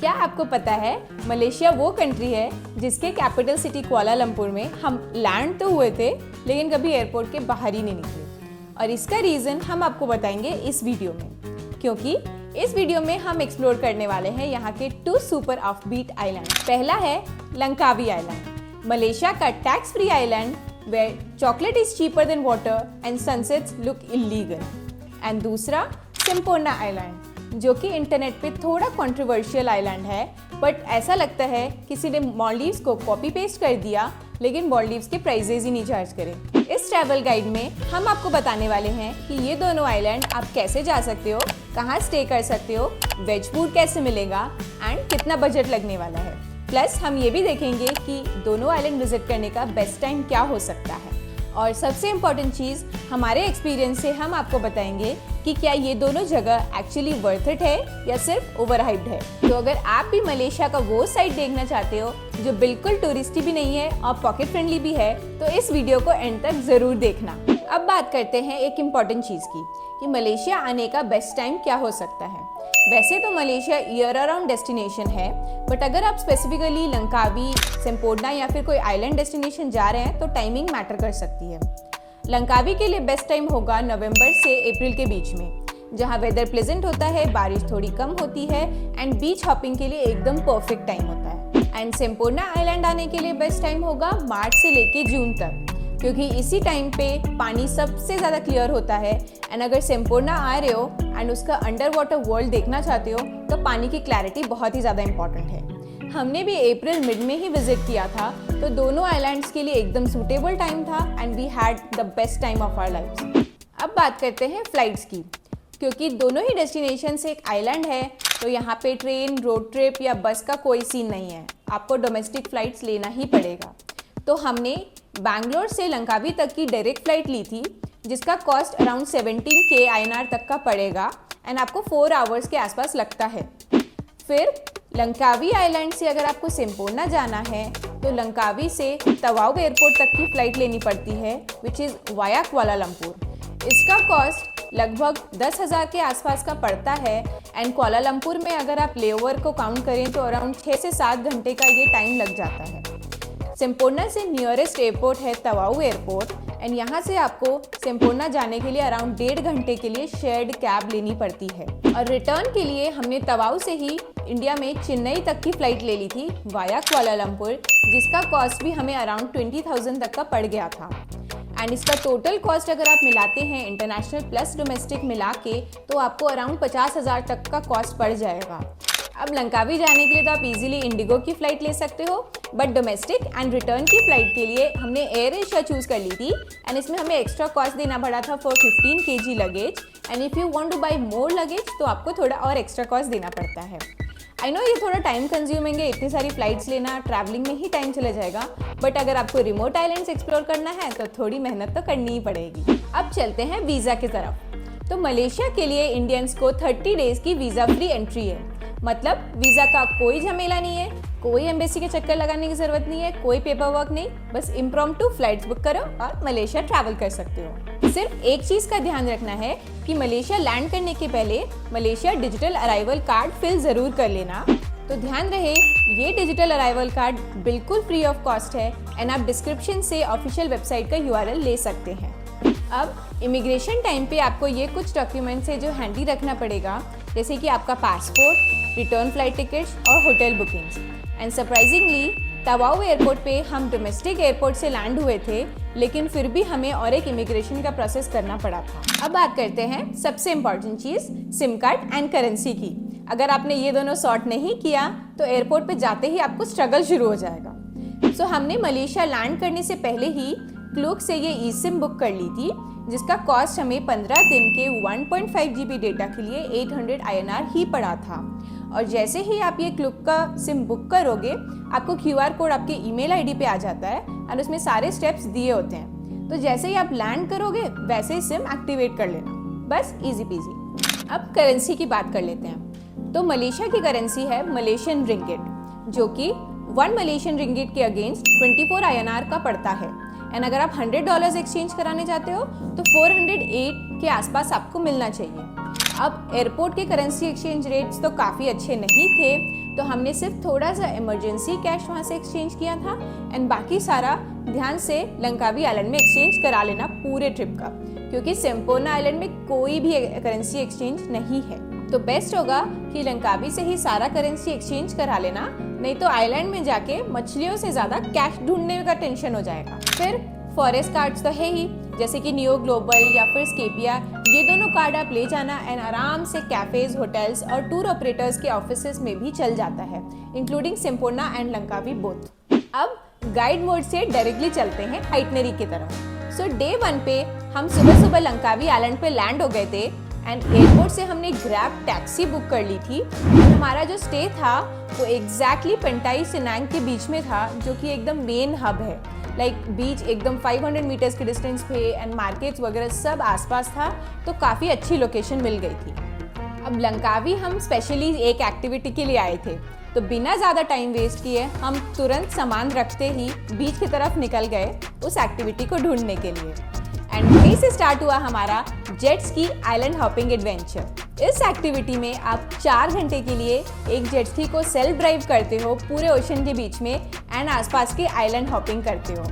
क्या आपको पता है मलेशिया वो कंट्री है जिसके कैपिटल सिटी कुआलालंपुर में हम लैंड तो हुए थे लेकिन कभी एयरपोर्ट के बाहर ही नहीं निकले। और इसका रीज़न हम आपको बताएंगे इस वीडियो में, क्योंकि इस वीडियो में हम एक्सप्लोर करने वाले हैं यहाँ के 2 सुपर ऑफबीट आइलैंड। पहला है लंकावी आइलैंड, मलेशिया का tax free island where chocolate is cheaper than water and sunsets look illegal. And दूसरा सिम्पोना आइलैंड, जो कि इंटरनेट पे थोड़ा कंट्रोवर्शियल आइलैंड है, बट ऐसा लगता है किसी ने मालदीव्स को कॉपी पेस्ट कर दिया लेकिन मालदीव्स के प्राइजेज ही नहीं चार्ज करे। इस ट्रैवल गाइड में हम आपको बताने वाले हैं कि ये दोनों आइलैंड आप कैसे जा सकते हो, कहाँ स्टे कर सकते हो, वेज फूड कैसे मिलेगा एंड कितना बजट लगने वाला है। प्लस हम ये भी देखेंगे कि दोनों आइलैंड विजिट करने का बेस्ट टाइम क्या हो सकता है। और सबसे इम्पॉर्टेंट चीज़, हमारे एक्सपीरियंस से हम आपको बताएंगे कि क्या ये दोनों जगह एक्चुअली वर्थ इट है या सिर्फ ओवरहाइप्ड है। तो अगर आप भी मलेशिया का वो साइड देखना चाहते हो जो बिल्कुल टूरिस्टी भी नहीं है और पॉकेट फ्रेंडली भी है, तो इस वीडियो को एंड तक ज़रूर देखना। अब बात करते हैं एक इम्पॉर्टेंट चीज़ की कि मलेशिया आने का बेस्ट टाइम क्या हो सकता है। वैसे तो मलेशिया ईयर अराउंड डेस्टिनेशन है, बट अगर आप स्पेसिफिकली लंकावी, सिम्पोना या फिर कोई आइलैंड डेस्टिनेशन जा रहे हैं तो टाइमिंग मैटर कर सकती है। लंकावी के लिए बेस्ट टाइम होगा नवंबर से अप्रैल के बीच में, जहां वेदर प्लेजेंट होता है, बारिश थोड़ी कम होती है एंड बीच हॉपिंग के लिए एकदम परफेक्ट टाइम होता है। एंड सिम्पोना आइलैंड आने के लिए बेस्ट टाइम होगा मार्च से लेके जून तक, क्योंकि इसी टाइम पे पानी सबसे ज़्यादा क्लियर होता है। एंड अगर सिम्पोना आ रहे हो एंड उसका अंडर वाटर वर्ल्ड देखना चाहते हो तो पानी की क्लैरिटी बहुत ही ज़्यादा इंपॉर्टेंट है। हमने भी अप्रैल मिड में ही विजिट किया था, तो दोनों आइलैंड्स के लिए एकदम सूटेबल टाइम था and we had the best time of our lifes. अब बात करते हैं फ्लाइट्स की, क्योंकि दोनों ही डेस्टिनेशन से एक आइलैंड है, तो यहाँ पे ट्रेन, रोड ट्रिप या बस का कोई सीन नहीं है, आपको डोमेस्टिक फ़्लाइट्स लेना ही पड़ेगा। तो हमने बैंगलोर से लंकावी तक की डायरेक्ट फ़्लाइट ली थी, जिसका कॉस्ट अराउंड 17K INR तक का पड़ेगा एंड आपको 4 आवर्स के आसपास लगता है। फिर लंकावी आइलैंड से अगर आपको सिम्पोना जाना है तो लंकावी से तवाऊ एयरपोर्ट तक की फ़्लाइट लेनी पड़ती है, विच इज़ वाया कुआलालंपुर। इसका कॉस्ट लगभग 10,000 के आसपास का पड़ता है एंड कुआलालंपुर में अगर आप लेओवर को काउंट करें तो अराउंड 6 से 7 घंटे का ये टाइम लग जाता है। सिम्पोना से नियरेस्ट एयरपोर्ट है तवाऊ एयरपोर्ट एंड यहाँ से आपको सिम्पोना जाने के लिए अराउंड 1.5 घंटे के लिए शेयर्ड कैब लेनी पड़ती है। और रिटर्न के लिए हमने तवाऊ से ही इंडिया में चेन्नई तक की फ़्लाइट ले ली थी वाया कुआलालंपुर, जिसका कॉस्ट भी हमें अराउंड 20,000 तक का पड़ गया था। एंड इसका टोटल कॉस्ट अगर आप मिलाते हैं इंटरनेशनल प्लस डोमेस्टिक मिला के, तो आपको अराउंड 50,000 तक का कॉस्ट पड़ जाएगा। अब लंकावी जाने के लिए तो आप इजीली इंडिगो की फ़्लाइट ले सकते हो, बट डोमेस्टिक एंड रिटर्न की फ़्लाइट के लिए हमने एयर एशिया चूज़ कर ली थी एंड इसमें हमें एक्स्ट्रा कॉस्ट देना पड़ा था for 15 kg luggage. And if you want two by more luggage तो आपको थोड़ा और एक्स्ट्रा कॉस्ट देना पड़ता है। आई नो ये थोड़ा टाइम कंज्यूमिंग है, इतनी सारी फ़्लाइट्स लेना, ट्रैवलिंग में ही टाइम चला जाएगा, बट अगर आपको रिमोट आइलैंड्स एक्सप्लोर करना है तो थोड़ी मेहनत तो करनी ही पड़ेगी। अब चलते हैं वीज़ा की तरफ। तो मलेशिया के लिए इंडियंस को 30 डेज़ की वीज़ा फ्री एंट्री है, मतलब वीज़ा का कोई झमेला नहीं है, कोई एम्बेसी के चक्कर लगाने की ज़रूरत नहीं है, कोई पेपर वर्क नहीं, बस इम्प्रॉम्प्टू फ्लाइट्स बुक करो और मलेशिया ट्रैवल कर सकते हो। सिर्फ एक चीज़ का ध्यान रखना है कि मलेशिया लैंड करने के पहले Malaysia digital arrival card fill ज़रूर कर लेना। तो ध्यान रहे, ये डिजिटल अराइवल कार्ड बिल्कुल फ्री ऑफ कॉस्ट है एंड आप डिस्क्रिप्शन से ऑफिशियल वेबसाइट का URL ले सकते हैं। अब इमिग्रेशन टाइम पे आपको ये कुछ डॉक्यूमेंट्स है जो हैंडी रखना पड़ेगा, जैसे कि आपका पासपोर्ट, रिटर्न फ्लाइट टिकट्स और hotel bookings. And surprisingly Tawau airport पे हम डोमेस्टिक एयरपोर्ट से लैंड हुए थे, लेकिन फिर भी हमें और एक इमिग्रेशन का प्रोसेस करना पड़ा था। अब बात करते हैं सबसे important cheese, SIM card and currency की। अगर आपने ये दोनों सॉर्ट नहीं किया तो एयरपोर्ट पे जाते ही आपको स्ट्रगल शुरू हो जाएगा। सो हमने मलेशिया लैंड करने से पहले ही क्लूक से ये ई सिम बुक कर ली थी, जिसका कॉस्ट हमें 15 दिन के 1.5 GB डेटा के लिए 800 INR ही पड़ा था। और जैसे ही आप ये क्लूक का सिम बुक करोगे, आपको QR कोड आपके ईमेल ID पे आ जाता है और उसमें सारे स्टेप्स दिए होते हैं। तो जैसे ही आप लैंड करोगे वैसे ही सिम एक्टिवेट कर लेना, बस इजी पीजी। अब करेंसी की बात कर लेते हैं। तो मलेशिया की करेंसी है मलेशियन रिंगिट, जो कि 1 मलेशियन रिंगिट के अगेंस्ट 24 INR का पड़ता है। एंड अगर आप $100 एक्सचेंज कराने जाते हो तो 408 के आसपास आपको मिलना चाहिए। अब एयरपोर्ट के करेंसी एक्सचेंज रेट्स तो काफ़ी अच्छे नहीं थे, तो हमने सिर्फ थोड़ा सा इमरजेंसी कैश वहाँ से एक्सचेंज किया था एंड बाकी सारा ध्यान से लंकावी आइलैंड में एक्सचेंज करा लेना पूरे ट्रिप का, क्योंकि सिम्पोना आइलैंड में कोई भी करेंसी एक्सचेंज नहीं है। तो बेस्ट होगा कि लंकावी से ही सारा करेंसी एक्सचेंज करा लेना, नहीं तो आइलैंड में जाके मछलियों से ज़्यादा कैश ढूंढने का टेंशन हो जाएगा। फिर फॉरेस्ट कार्ड्स तो है ही, जैसे कि नियो ग्लोबल या फिर स्केपिया, ये दोनों कार्ड आप ले जाना एंड आराम से कैफेज, होटल्स और टूर ऑपरेटर्स के ऑफिसेज में भी चल जाता है, इंक्लूडिंग सिम्पोना एंड लंकावी बोथ। अब गाइड मोड से डायरेक्टली चलते हैं आइटनरी की तरफ। सो डे 1 पे हम सुबह सुबह लंकावी आइलैंड पे लैंड हो गए थे एंड एयरपोर्ट से हमने ग्रैब टैक्सी बुक कर ली थी। हमारा जो स्टे था वो एग्जैक्टली पेंटाई सिनांग के बीच में था, जो कि एकदम मेन हब है। बीच एकदम 500 मीटर्स के डिस्टेंस पे एंड मार्केट्स वगैरह सब आसपास था, तो काफ़ी अच्छी लोकेशन मिल गई थी। अब लंकावी हम स्पेशली एक एक्टिविटी के लिए आए थे, तो बिना ज़्यादा टाइम वेस्ट किए हम तुरंत सामान रखते ही बीच की तरफ निकल गए उस एक्टिविटी को ढूंढने के लिए। एंड वहीं से स्टार्ट हुआ हमारा jet ski island hopping adventure. इस एक्टिविटी में आप 4 घंटे के लिए एक जेट स्की को सेल्फ ड्राइव करते हो पूरे ओशन के बीच में एंड आसपास के आइलैंड हॉपिंग करते हो।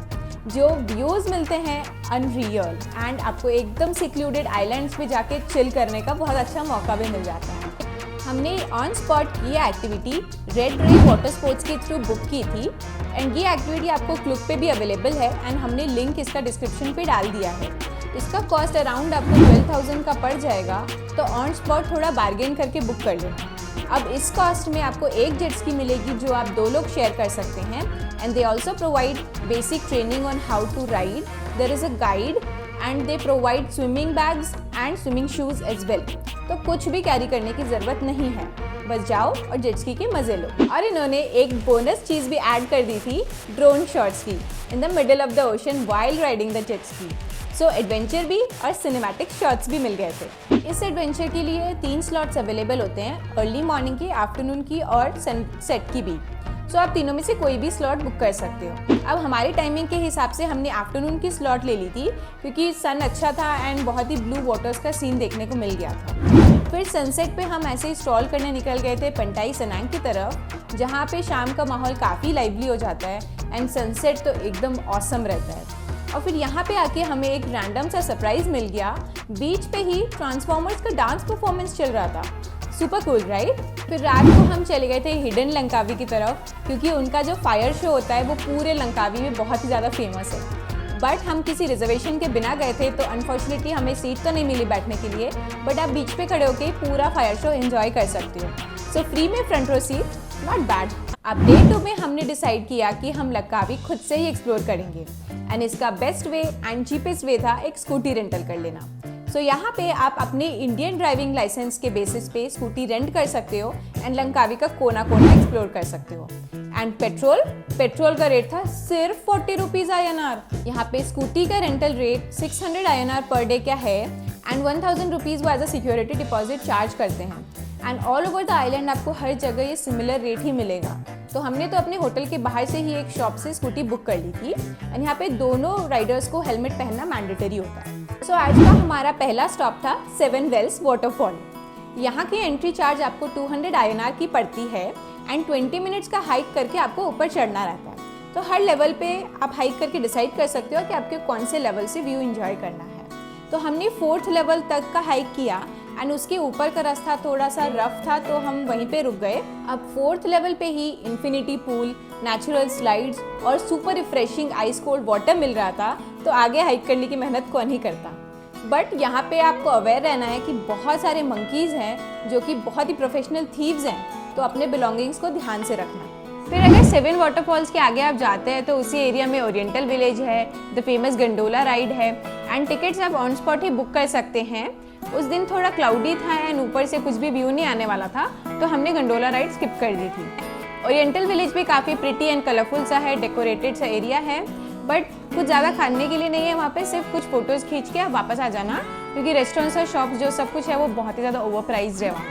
जो व्यूज़ मिलते हैं अनरियल एंड आपको एकदम सिक्लूडेड आइलैंड्स पे जाके चिल करने का बहुत अच्छा मौका भी मिल जाता है। हमने ऑन स्पॉट ये एक्टिविटी रेड रे वाटर स्पोर्ट्स के थ्रू बुक की थी एंड ये एक्टिविटी आपको क्लूक पे भी अवेलेबल है एंड हमने लिंक इसका डिस्क्रिप्शन पे डाल दिया है। इसका कॉस्ट अराउंड आपको 12,000 का पड़ जाएगा, तो ऑन स्पॉट थोड़ा बार्गेन करके बुक कर लेना। अब इस कॉस्ट में आपको एक जेट स्की मिलेगी जो आप 2 लोग शेयर कर सकते हैं and they also provide basic training on how to ride. There is a guide and they provide swimming bags and swimming shoes as well. तो कुछ भी कैरी करने की ज़रूरत नहीं है, बस जाओ और जेट स्की के मज़े लो। और इन्होंने एक बोनस चीज़ भी ऐड कर दी थी, ड्रोन शॉट्स की in the middle of the ocean while riding the jet ski. So adventure भी और सिनेमैटिक शॉट्स भी मिल गए थे। इस एडवेंचर के लिए 3 स्लॉट्स अवेलेबल होते हैं, अर्ली मॉर्निंग की, आफ्टरनून की और सनसेट की भी। सो आप तीनों में से कोई भी स्लॉट बुक कर सकते हो। अब हमारी टाइमिंग के हिसाब से हमने आफ्टरनून की स्लॉट ले ली थी, क्योंकि सन अच्छा था एंड बहुत ही ब्लू वाटर्स का सीन देखने को मिल गया था। फिर सनसेट पे हम ऐसे ही स्ट्रॉल करने निकल गए थे पेंटाई सिनांग की तरफ, जहाँ पे शाम का माहौल काफ़ी लाइवली हो जाता है एंड सनसेट तो एकदम ऑसम रहता है। और फिर यहाँ पे आके हमें एक रैंडम सा सरप्राइज मिल गया। बीच पे ही ट्रांसफॉर्मर्स का डांस परफॉर्मेंस चल रहा था। Super cool right. फिर रात को हम चले गए थे हिडन लंकावी की तरफ, क्योंकि उनका जो फायर शो होता है वो पूरे लंकावी में बहुत ही ज़्यादा फेमस है। बट हम किसी रिजर्वेशन के बिना गए थे, तो अनफॉर्चुनेटली हमें सीट तो नहीं मिली बैठने के लिए, बट आप बीच पे खड़े होकर पूरा फायर शो एंजॉय कर सकते हो। सो फ्री में front row seat, not bad. अब डे 2 में हमने डिसाइड किया कि हम लंकावी खुद से ही एक्सप्लोर करेंगे एंड इसका best way and cheapest way था एक स्कूटी रेंटल कर लेना। सो यहाँ पे आप अपने इंडियन ड्राइविंग लाइसेंस के बेसिस पे स्कूटी रेंट कर सकते हो एंड लंकावी का कोना कोना एक्सप्लोर कर सकते हो। एंड पेट्रोल का रेट था सिर्फ 40 रुपीज़ INR। यहाँ पे स्कूटी का rental rate 600 INR per day क्या है एंड 1000 रुपीज़ वो as a security deposit charge करते हैं। And all over the island आपको हर जगह ये सिमिलर रेट ही मिलेगा। तो हमने तो अपने होटल के बाहर से ही एक शॉप से स्कूटी बुक कर ली थी एंड यहाँ पे दोनों राइडर्स को हेलमेट पहनना मैंडेटरी होता है। सो आज का हमारा पहला स्टॉप था 7 वेल्स वाटरफॉल। यहाँ की एंट्री चार्ज आपको 200 INR की पड़ती है एंड 20 मिनट्स का हाइक करके आपको ऊपर चढ़ना रहता है। तो हर लेवल पे आप हाइक करके डिसाइड कर सकते हो कि आपके कौन से लेवल से व्यू एंजॉय करना है। तो हमने 4th लेवल तक का हाइक किया एंड उसके ऊपर का रास्ता थोड़ा सा रफ था, तो हम वहीं पे रुक गए। अब 4th लेवल पे ही इन्फिनिटी पूल, नेचुरल स्लाइड्स और super refreshing ice cold water मिल रहा था, तो आगे हाइक करने की मेहनत कौन ही करता। बट यहाँ पे आपको अवेयर रहना है कि बहुत सारे मंकीज़ हैं जो कि बहुत ही प्रोफेशनल थीव्स हैं, तो अपने बिलोंगिंग्स को ध्यान से रखना। फिर अगर 7 वाटरफॉल्स के आगे आप जाते हैं तो उसी एरिया में ओरिएंटल विलेज है, द फेमस गंडोला राइड है एंड टिकट्स आप ऑन स्पॉट ही बुक कर सकते हैं। उस दिन थोड़ा क्लाउडी था एंड ऊपर से कुछ भी व्यू नहीं आने वाला था, तो हमने गंडोला राइड स्किप कर दी थी। ओरिएंटल विलेज भी काफ़ी प्रिटी एंड कलरफुल सा है, डेकोरेटेड सा एरिया है, बट कुछ ज़्यादा खाने के लिए नहीं है वहाँ पे, सिर्फ कुछ फोटोज़ खींच के आप वापस आ जाना, क्योंकि रेस्टोरेंट्स और शॉप्स जो सब कुछ है वो बहुत ही ज़्यादा ओवर प्राइस्ड है वहाँ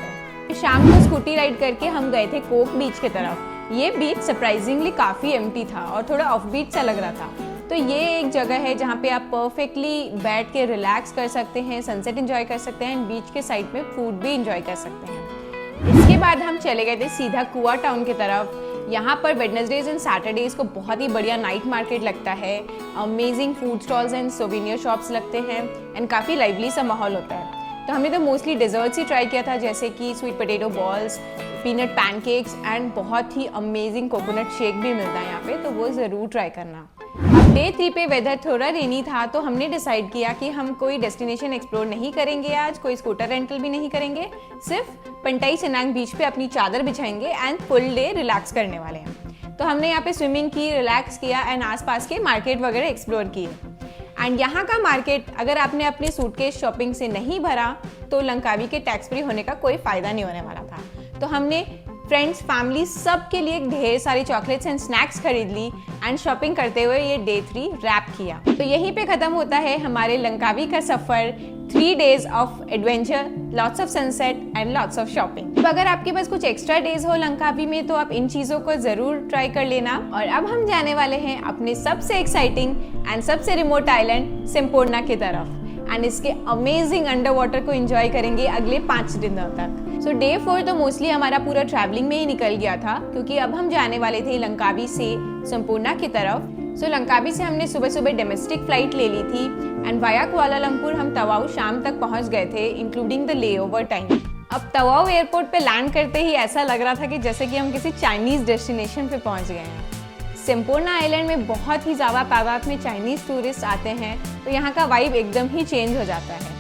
पे। शाम को स्कूटी राइड करके हम गए थे कोक बीच की तरफ। ये बीच सरप्राइजिंगली काफ़ी एम्प्टी था और थोड़ा ऑफ बीट सा लग रहा था। तो ये एक जगह है जहाँ पे आप परफेक्टली बैठ के रिलैक्स कर सकते हैं, सनसेट एंजॉय कर सकते हैं एंड बीच के साइड में फूड भी एंजॉय कर सकते हैं। इसके बाद हम चले गए थे सीधा कुआ टाउन की तरफ। यहाँ पर वेडनेसडेज एंड सैटरडेज को बहुत ही बढ़िया नाइट मार्केट लगता है, amazing food stalls and souvenir shops लगते हैं एंड काफ़ी लाइवली सा माहौल होता है। तो हमने तो मोस्टली डेजर्ट्स ही ट्राई किया था, जैसे कि sweet potato balls, peanut pancakes and बहुत ही अमेजिंग कोकोनट शेक भी मिलता है यहाँ पे, तो वो ज़रूर ट्राई करना। अब डे 3 पे वेदर थोड़ा रेनी था, तो हमने डिसाइड किया कि हम कोई डेस्टिनेशन एक्सप्लोर नहीं करेंगे आज, कोई स्कूटर रेंटल भी नहीं करेंगे, सिर्फ पंटाई सनांग बीच पे अपनी चादर बिछाएंगे एंड फुल डे रिलैक्स करने वाले हैं। तो हमने यहाँ पे स्विमिंग की, रिलैक्स किया एंड आसपास के मार्केट वगैरह एक्सप्लोर किए। एंड यहाँ का मार्केट अगर आपने अपने सूटकेस शॉपिंग से नहीं भरा तो लंकावी के टैक्स फ्री होने का कोई फ़ायदा नहीं होने वाला था। तो हमने फ्रेंड्स, फैमिली सब के लिए ढेर सारी चॉकलेट्स एंड स्नैक्स खरीद ली एंड शॉपिंग करते हुए ये डे 3 रैप किया। तो यहीं पे ख़त्म होता है हमारे लंकावी का सफ़र, 3 days of adventure, lots of sunset and lots of shopping. तो अगर आपके पास कुछ एक्स्ट्रा डेज हो लंकावी में तो आप इन चीज़ों को ज़रूर ट्राई कर लेना। और अब हम जाने वाले हैं अपने सबसे एक्साइटिंग एंड सबसे रिमोट आइलैंड सिम्पोर्ना की तरफ एंड इसके अमेजिंग अंडर वाटर को एंजॉय करेंगे अगले 5 दिनों तक। सो डे 4 तो मोस्टली हमारा पूरा ट्रैवलिंग में ही निकल गया था, क्योंकि अब हम जाने वाले थे लंकावी से सिम्पोर्ना की तरफ। सो लंकावी से हमने सुबह सुबह डोमेस्टिक फ्लाइट ले ली थी एंड वाया कुआलालंपुर हम तवाऊ शाम तक पहुंच गए थे, इंक्लूडिंग द लेओवर टाइम। अब तवाऊ एयरपोर्ट पे लैंड करते ही ऐसा लग रहा था कि जैसे कि हम किसी चाइनीज़ डेस्टिनेशन पे पहुंच गए हैं। सिम्पोर्ना आइलैंड में बहुत ही ज़्यादा तादाद में चाइनीज़ टूरिस्ट आते हैं, तो यहाँ का वाइब एकदम ही चेंज हो जाता है।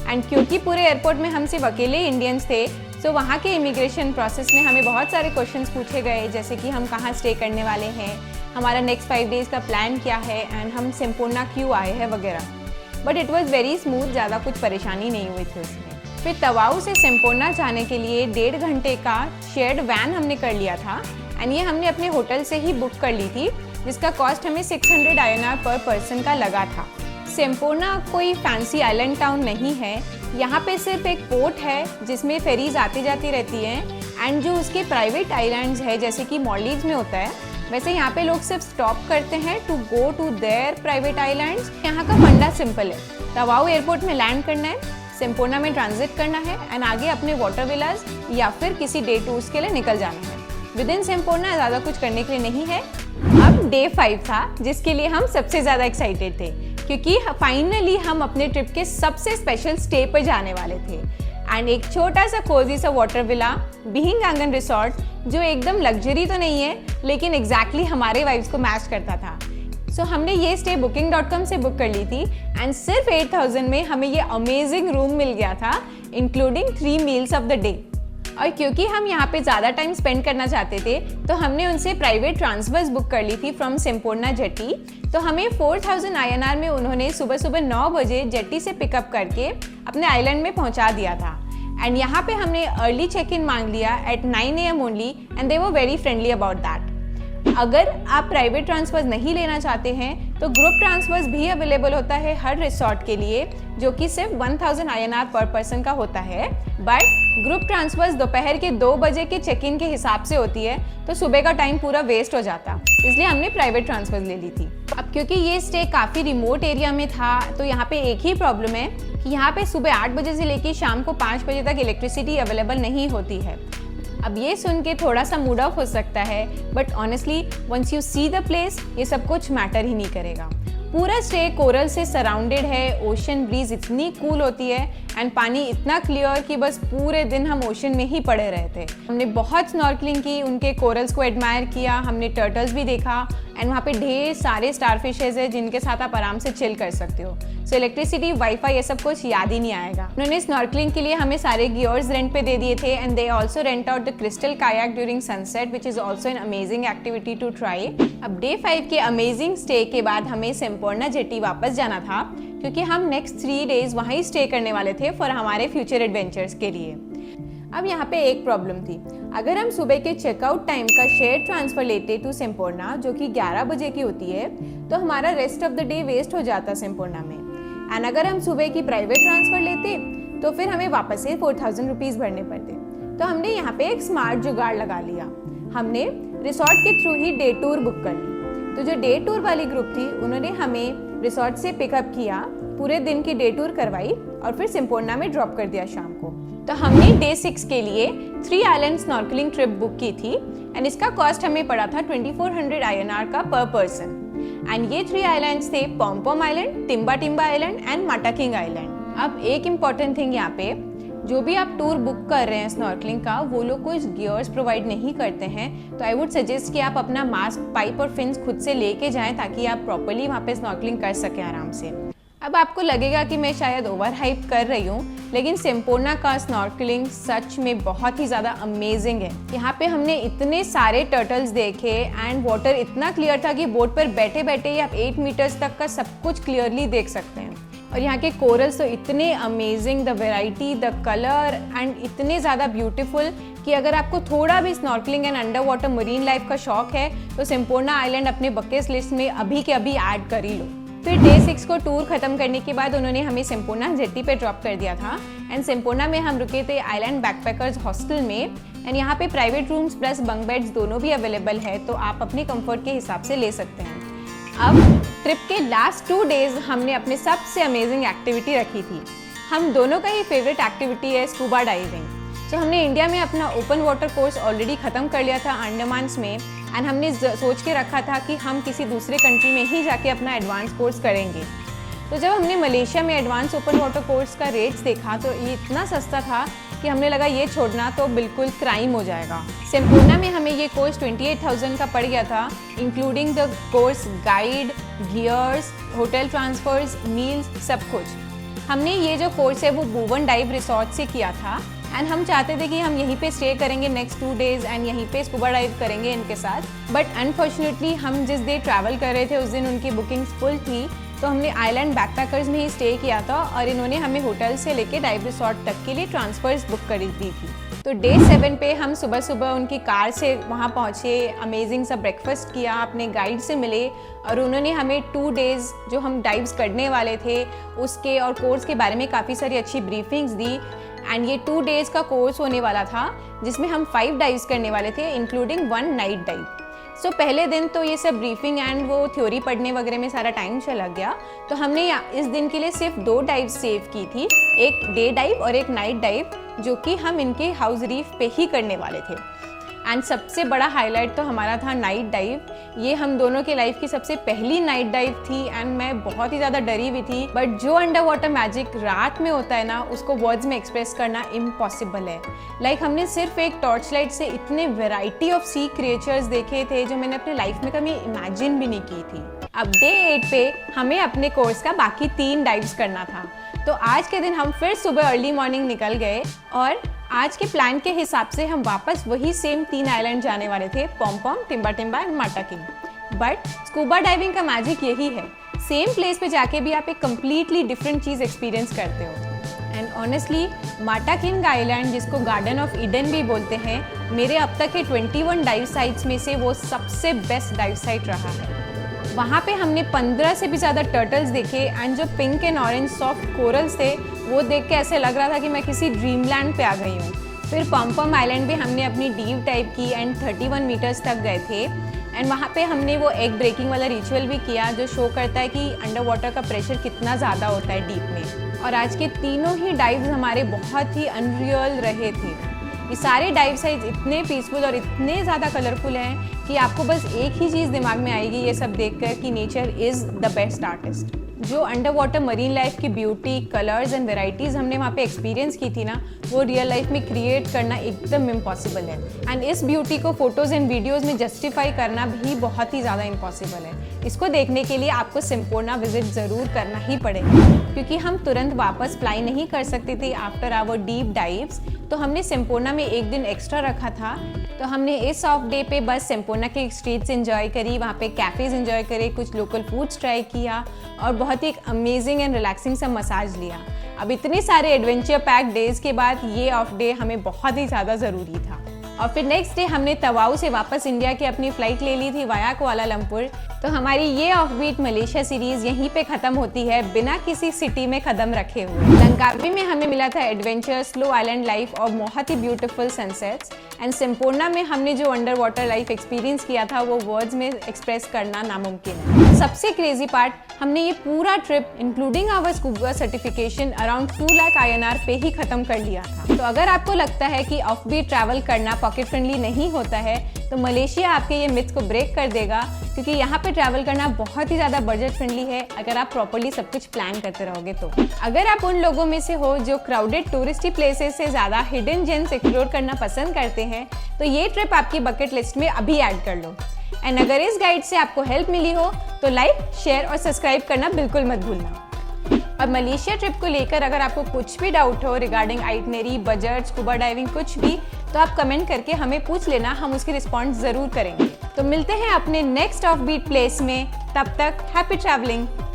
एंड क्योंकि पूरे एयरपोर्ट में हम सिर्फ अकेले इंडियंस थे, सो वहाँ के इमिग्रेशन प्रोसेस में हमें बहुत सारे क्वेश्चंस पूछे गए, जैसे कि हम कहाँ स्टे करने वाले हैं, हमारा नेक्स्ट 5 days का प्लान क्या है एंड हम सिम्पोर्ना क्यों आए हैं वगैरह। But it was very smooth, ज़्यादा कुछ परेशानी नहीं हुई थी उसमें। फिर तवाऊ से सिम्पोर्ना जाने के लिए 1.5 घंटे का शेयर्ड वैन हमने कर लिया था एंड ये हमने अपने होटल से ही बुक कर ली थी, जिसका कॉस्ट हमें 600 INR पर पर्सन का लगा था। सिम्पोर्ना कोई फैंसी आइलैंड टाउन नहीं है, यहाँ पे सिर्फ एक पोर्ट है जिसमें फेरीज आती जाती रहती हैं एंड जो उसके प्राइवेट आइलैंड्स है जैसे कि मॉलडीव्स में होता है, वैसे यहाँ पे लोग सिर्फ स्टॉप करते हैं to go to their private islands. यहाँ का फंडा सिंपल है, तवाऊ एयरपोर्ट में लैंड करना है, सिम्पोर्ना में ट्रांजिट करना है एंड आगे अपने वाटर विलास या फिर किसी डे टूर्स के लिए निकल जाना है। विद इन सिम्पोर्ना ज़्यादा कुछ करने के लिए नहीं है। अब डे 5 था, जिसके लिए हम सबसे ज़्यादा एक्साइटेड थे, क्योंकि फाइनली हम अपने ट्रिप के सबसे स्पेशल स्टे पर जाने वाले थे एंड एक छोटा सा कोजी सा वाटर विला बीइंग आंगन रिसोर्ट, जो एकदम लग्जरी तो नहीं है लेकिन एग्जैक्टली हमारे वाइब्स को मैच करता था। सो हमने ये स्टे booking.com से बुक कर ली थी एंड सिर्फ 8,000 में हमें ये अमेजिंग रूम मिल गया था, including 3 meals of the day. और क्योंकि हम यहाँ पे ज़्यादा टाइम स्पेंड करना चाहते थे, तो हमने उनसे प्राइवेट ट्रांसफर्स बुक कर ली थी फ्रॉम सिम्पोर्ना जेटी। तो हमें 4,000 INR में उन्होंने सुबह सुबह 9 बजे जेटी से पिकअप करके अपने आइलैंड में पहुँचा दिया था एंड यहाँ पे हमने अर्ली चेक इन मांग लिया at 9 AM only and they were very friendly about that. अगर आप प्राइवेट ट्रांसफर्स नहीं लेना चाहते हैं तो ग्रुप ट्रांसफर्स भी अवेलेबल होता है हर रिसोर्ट के लिए, जो कि सिर्फ 1,000 INR पर पर्सन का होता है। बट ग्रुप ट्रांसफर्स दोपहर के 2 बजे के चेक इन के हिसाब से होती है, तो सुबह का टाइम पूरा वेस्ट हो जाता, इसलिए हमने प्राइवेट ट्रांसफर्स ले ली थी। अब क्योंकि ये स्टे काफ़ी रिमोट एरिया में था, तो यहाँ पे एक ही प्रॉब्लम है कि यहाँ पे सुबह 8 बजे से लेकर शाम को 5 बजे तक इलेक्ट्रिसिटी अवेलेबल नहीं होती है। अब ये सुन के थोड़ा सा मूड ऑफ हो सकता है, but honestly once you see the place, ये सब कुछ मैटर ही नहीं करेगा। पूरा स्टे कोरल से सराउंडेड है, ओशन ब्रीज इतनी कूल होती है एंड पानी इतना क्लियर कि बस पूरे दिन हम ओशन में ही पड़े रहे थे। हमने बहुत स्नॉर्कलिंग की, उनके कोरल्स को एडमायर किया, हमने टर्टल्स भी देखा एंड वहाँ पे ढेर सारे स्टारफिशेज है जिनके साथ आप आराम से चिल कर सकते हो। सो इलेक्ट्रिसिटी, वाईफाई, ये सब कुछ याद ही नहीं आएगा। उन्होंने स्नॉर्कलिंग के लिए हमें सारे गियर्स रेंट पे दे दिए थे and they also rent out the crystal kayak during sunset, which is also an amazing activity to try. अब डे 5 के अमेजिंग स्टे के बाद हमें सिम्पोर्ना जेटी वापस जाना था, क्योंकि हम नेक्स्ट 3 days वहीं स्टे करने वाले थे फॉर हमारे फ्यूचर एडवेंचर्स के लिए। अब यहाँ पे एक प्रॉब्लम थी, अगर हम सुबह के चेकआउट टाइम का शेयर ट्रांसफ़र लेते टू सिम्पोर्ना, जो कि 11 बजे की होती है, तो हमारा rest of the day waste हो जाता सिम्पोर्ना में। एंड अगर हम सुबह की प्राइवेट ट्रांसफ़र लेते तो फिर हमें वापस से 4,000 रुपीज़ भरने पड़ते। तो हमने यहाँ पे एक स्मार्ट जुगाड़ लगा लिया, हमने रिसोर्ट के थ्रू ही डे टूर बुक कर ली। तो जो डे टूर वाली ग्रुप थी, उन्होंने हमें रिसोर्ट से पिकअप किया, पूरे दिन की डे टूर करवाई और फिर सिम्पोर्ना में ड्रॉप कर दिया शाम को। तो हमने डे 6 के लिए 3 आइलैंड स्नॉर्कलिंग ट्रिप बुक की थी एंड इसका कॉस्ट हमें पड़ा था 2400 INR का पर पर्सन। एंड ये 3 आइलैंड्स थे Pom island, Timba island and Mataking island. अब एक इम्पॉर्टेंट थिंग यहाँ पे, जो भी आप टूर बुक कर रहे हैं स्नॉर्कलिंग का, वो लोग कुछ गियर्स प्रोवाइड नहीं करते हैं, तो आई वुड सजेस्ट कि आप अपना मास्क, पाइप और फिन्स खुद से लेके जाएं ताकि आप प्रॉपर्ली वहाँ पे स्नॉर्कलिंग कर सकें आराम से। अब आपको लगेगा कि मैं शायद ओवर हाइप कर रही हूँ, लेकिन सिम्पोना का स्नॉर्कलिंग सच में बहुत ही ज़्यादा अमेजिंग है। यहाँ पे हमने इतने सारे टर्टल्स देखे एंड वाटर इतना क्लियर था कि बोट पर बैठे बैठे ही आप 8 मीटर्स तक का सब कुछ क्लियरली देख सकते हैं। और यहाँ के कोरल्स तो इतने amazing, the variety, the colour and इतने ज़्यादा ब्यूटीफुल कि अगर आपको थोड़ा भी snorkelling and under water marine life का शौक है तो सिम्पोना आइलैंड अपने बकेट लिस्ट में अभी के अभी ऐड कर ही लो। फिर डे 6 को टूर खत्म करने के बाद उन्होंने हमें सिम्पोना जेट्टी पे ड्रॉप कर दिया था एंड सिम्पोना में हम रुके थे आइलैंड बैकपैकर्स हॉस्टल में एंड यहाँ पे private rooms plus bunk beds दोनों भी अवेलेबल है, तो आप अपने कंफर्ट के हिसाब से ले सकते हैं। अब ट्रिप के लास्ट 2 डेज हमने अपने सबसे अमेजिंग एक्टिविटी रखी थी। हम दोनों का ही फेवरेट एक्टिविटी है स्कूबा डाइविंग। तो हमने इंडिया में अपना ओपन वाटर कोर्स ऑलरेडी ख़त्म कर लिया था अंडमान्स में एंड हमने सोच के रखा था कि हम किसी दूसरे कंट्री में ही जाके अपना एडवांस कोर्स करेंगे। तो जब हमने मलेशिया में एडवांस ओपन वाटर कोर्स का रेट्स देखा तो ये इतना सस्ता था कि हमने लगा ये छोड़ना तो बिल्कुल क्राइम हो जाएगा। सिम्पोना में हमें ये कोर्स 28,000 का पड़ गया था, including the course guide, gears, hotel transfers, meals, सब कुछ। हमने ये जो कोर्स है वो बोवन डाइव रिसोर्ट से किया था एंड हम चाहते थे कि हम यहीं पे स्टे करेंगे नेक्स्ट 2 डेज एंड यहीं पे स्कूबा डाइव करेंगे इनके साथ। बट अनफॉर्चुनेटली हम जिस डे ट्रैवल कर रहे थे उस दिन उनकी बुकिंग्स फुल थी, तो हमने आइलैंड बैकपैकर्स में ही स्टे किया था और इन्होंने हमें होटल से लेके डाइव रिसोर्ट तक के लिए ट्रांसफर्स बुक कर दी थी। तो डे 7 पे हम सुबह सुबह उनकी कार से वहाँ पहुँचे, अमेजिंग सा ब्रेकफास्ट किया, अपने गाइड से मिले और उन्होंने हमें 2 डेज़ जो हम डाइव्स करने वाले थे उसके और कोर्स के बारे में काफ़ी सारी अच्छी ब्रीफिंग्स दी। एंड ये 2 डेज़ का कोर्स होने वाला था जिसमें हम 5 डाइव्स करने वाले थे, इंक्लूडिंग 1 नाइट डाइव। सो पहले दिन तो ये सब ब्रीफिंग एंड वो थ्योरी पढ़ने वगैरह में सारा टाइम चला गया, तो हमने इस दिन के लिए सिर्फ 2 डाइव सेव की थी, एक डे डाइव और एक नाइट डाइव, जो कि हम इनके हाउस रीफ पे ही करने वाले थे। एंड सबसे बड़ा हाईलाइट तो हमारा था नाइट डाइव। ये हम दोनों के लाइफ की सबसे पहली नाइट डाइव थी एंड मैं बहुत ही ज़्यादा डरी हुई थी, बट जो अंडर वाटर मैजिक रात में होता है ना, उसको वर्ड्स में एक्सप्रेस करना इम्पॉसिबल है। लाइक हमने सिर्फ एक टॉर्च लाइट से इतने वेराइटी ऑफ सी क्रिएचर्स देखे थे जो मैंने अपने लाइफ में कभी इमेजिन भी नहीं की थी। अब डे 8 पे हमें अपने कोर्स का बाकी 3 डाइव्स करना था, तो आज के दिन हम फिर सुबह अर्ली मॉर्निंग निकल गए और आज के प्लान के हिसाब से हम वापस वही सेम 3 आइलैंड जाने वाले थे, Pom, Timba and Mataking. But scuba diving का मैजिक यही है, सेम प्लेस पे जाके भी आप एक कम्प्लीटली डिफरेंट चीज़ एक्सपीरियंस करते हो। एंड ऑनेस्टली माटाकिंग आइलैंड, जिसको गार्डन ऑफ ईडन भी बोलते हैं, मेरे अब तक के 21 डाइव साइट्स में से वो सबसे बेस्ट डाइव साइट रहा है। वहाँ पे हमने 15 से भी ज़्यादा टर्टल्स देखे एंड जो pink and orange soft corals थे वो देख के ऐसे लग रहा था कि मैं किसी ड्रीमलैंड पे आ गई हूँ। फिर पॉम आइलैंड भी हमने अपनी डीव टाइप की एंड 31 मीटर्स तक गए थे एंड वहाँ पे हमने वो एग ब्रेकिंग वाला रिचुअल भी किया जो शो करता है कि अंडर वाटर का प्रेशर कितना ज़्यादा होता है डीप में। और आज के तीनों ही डाइव्स हमारे बहुत ही अनरियल रहे थे। ये सारे डाइव साइट्स इतने पीसफुल और इतने ज़्यादा कलरफुल हैं कि आपको बस एक ही चीज़ दिमाग में आएगी ये सब देखकर कि nature is the best artist. जो अंडर वाटर मरीन लाइफ की ब्यूटी, कलर्स एंड वेराइटीज़ हमने वहाँ पे एक्सपीरियंस की थी ना, वो रियल लाइफ में क्रिएट करना एकदम इम्पॉसिबल है। एंड इस ब्यूटी को फोटोज़ एंड वीडियोज़ में जस्टिफाई करना भी बहुत ही ज़्यादा इम्पॉसिबल है। इसको देखने के लिए आपको सिम्पोना विजिट ज़रूर करना ही पड़ेगा, क्योंकि हम तुरंत वापस फ्लाई नहीं कर सकते थे आफ्टर आवर डीप डाइव्स, तो हमने सिम्पोना में एक दिन एक्स्ट्रा रखा था। तो हमने इस ऑफ डे पे बस सिम्पोना के स्ट्रीट्स एंजॉय करी, वहाँ पे कैफ़ेज़ एंजॉय करे, कुछ लोकल फूड्स ट्राई किया और बहुत ही अमेजिंग एंड रिलैक्सिंग सा मसाज लिया। अब इतने सारे एडवेंचर पैक डेज़ के बाद ये ऑफ डे हमें बहुत ही ज़्यादा ज़रूरी था। और फिर नेक्स्ट डे हमने तवाऊ से वापस इंडिया की अपनी फ्लाइट ले ली थी वाया कुआलालंपुर। तो हमारी ये ऑफबीट मलेशिया सीरीज यहीं पे खत्म होती है बिना किसी सिटी में कदम रखे हुए। लंकावी में हमें मिला था एडवेंचर, स्लो आइलैंड लाइफ और बहुत ही ब्यूटीफुल सनसेट्स। एंड संपूर्णा में हमने जो अंडर वाटर लाइफ एक्सपीरियंस किया था वो वर्ड्स में एक्सप्रेस करना नामुमकिन है। सबसे क्रेजी पार्ट, हमने ये पूरा trip including our scuba certification around 2 lakh INR पे ही खत्म कर लिया था। तो अगर आपको लगता है कि ऑफबीट ट्रैवल करना पॉकेट फ्रेंडली नहीं होता है तो मलेशिया आपके ये मिथ को ब्रेक कर देगा, क्योंकि यहाँ पे ट्रैवल करना बहुत ही ज़्यादा बजट फ्रेंडली है अगर आप प्रॉपर्ली सब कुछ प्लान करते रहोगे तो। अगर आप उन लोगों में से हो जो क्राउडेड टूरिस्टी प्लेसेस से ज़्यादा हिडन जेम्स एक्सप्लोर करना पसंद करते हैं तो ये ट्रिप आपकी बकेट लिस्ट में अभी ऐड कर लो। एंड अगर इस गाइड से आपको हेल्प मिली हो तो लाइक, शेयर और सब्सक्राइब करना बिल्कुल मत भूलना। और मलेशिया ट्रिप को लेकर अगर आपको कुछ भी डाउट हो regarding itinerary, budget, scuba diving कुछ भी, तो आप कमेंट करके हमें पूछ लेना, हम उसकी रिस्पॉन्स ज़रूर करेंगे। तो मिलते हैं अपने नेक्स्ट ऑफबीट प्लेस में, तब तक हैप्पी ट्रैवलिंग।